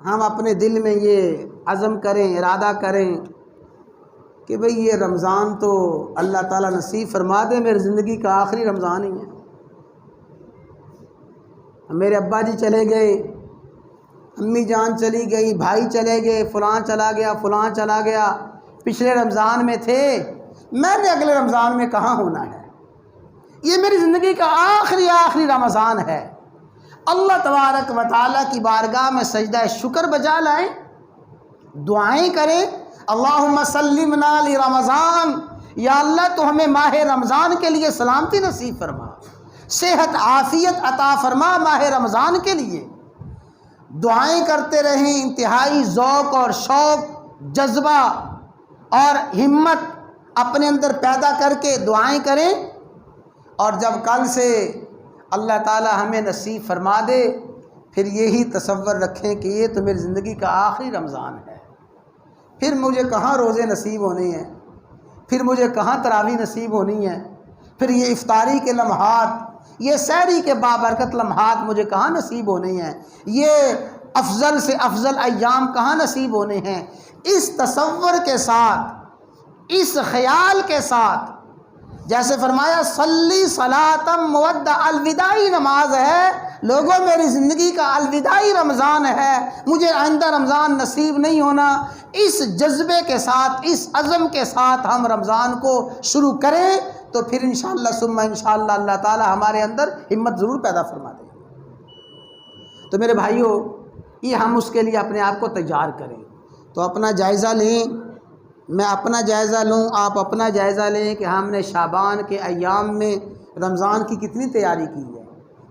ہم اپنے دل میں یہ عزم کریں، ارادہ کریں کہ بھئی یہ رمضان تو اللہ تعالیٰ نصیب فرما دے، میری زندگی کا آخری رمضان ہی ہے۔ میرے ابا جی چلے گئے، امی جان چلی گئی، بھائی چلے گئے، فلاں چلا گیا، فلاں چلا گیا، پچھلے رمضان میں تھے، میں نے اگلے رمضان میں کہاں ہونا ہے؟ یہ میری زندگی کا آخری رمضان ہے۔ اللہ تبارک و تعالیٰ کی بارگاہ میں سجدہ شکر بجا لائیں، دعائیں کریں، اللہم سلمنا لرمضان، یا اللہ تو ہمیں ماہ رمضان کے لیے سلامتی نصیب فرما، صحت عافیت عطا فرما ماہ رمضان کے لیے۔ دعائیں کرتے رہیں، انتہائی ذوق اور شوق، جذبہ اور ہمت اپنے اندر پیدا کر کے دعائیں کریں، اور جب کل سے اللہ تعالی ہمیں نصیب فرما دے، پھر یہی تصور رکھیں کہ یہ تو میری زندگی کا آخری رمضان ہے، پھر مجھے کہاں روزے نصیب ہونے ہیں، پھر مجھے کہاں تراویح نصیب ہونی ہے، پھر یہ افطاری کے لمحات، یہ سحری کے بابرکت لمحات مجھے کہاں نصیب ہونے ہیں، یہ افضل سے افضل ایام کہاں نصیب ہونے ہیں۔ اس تصور کے ساتھ، اس خیال کے ساتھ، جیسے فرمایا صلی صلاتم مودع، الوداعی نماز ہے، لوگوں میری زندگی کا الوداعی رمضان ہے، مجھے آئندہ رمضان نصیب نہیں ہونا، اس جذبے کے ساتھ، اس عزم کے ساتھ ہم رمضان کو شروع کریں تو پھر انشاءاللہ ثم انشاءاللہ اللہ تعالی ہمارے اندر ہمت ضرور پیدا فرما دیں گے۔ تو میرے بھائیوں، یہ ہم اس کے لیے اپنے آپ کو تیار کریں۔ تو اپنا جائزہ لیں، میں اپنا جائزہ لوں، آپ اپنا جائزہ لیں کہ ہم نے شعبان کے ایام میں رمضان کی کتنی تیاری کی ہے،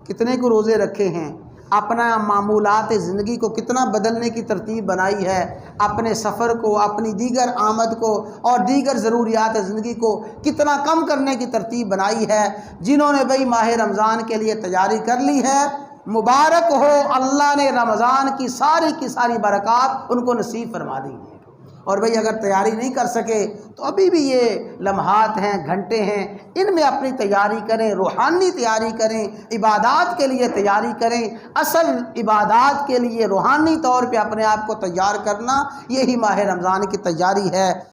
کتنے کو روزے رکھے ہیں، اپنا معمولات زندگی کو کتنا بدلنے کی ترتیب بنائی ہے، اپنے سفر کو، اپنی دیگر آمد کو اور دیگر ضروریات زندگی کو کتنا کم کرنے کی ترتیب بنائی ہے۔ جنہوں نے بھئی ماہ رمضان کے لیے تیاری کر لی ہے، مبارک ہو، اللہ نے رمضان کی ساری برکات ان کو نصیب فرما دی ہیں۔ اور بھئی اگر تیاری نہیں کر سکے تو ابھی بھی یہ لمحات ہیں، گھنٹے ہیں، ان میں اپنی تیاری کریں، روحانی تیاری کریں، عبادات کے لیے تیاری کریں۔ اصل عبادات کے لیے روحانی طور پہ اپنے آپ کو تیار کرنا، یہی ماہ رمضان کی تیاری ہے۔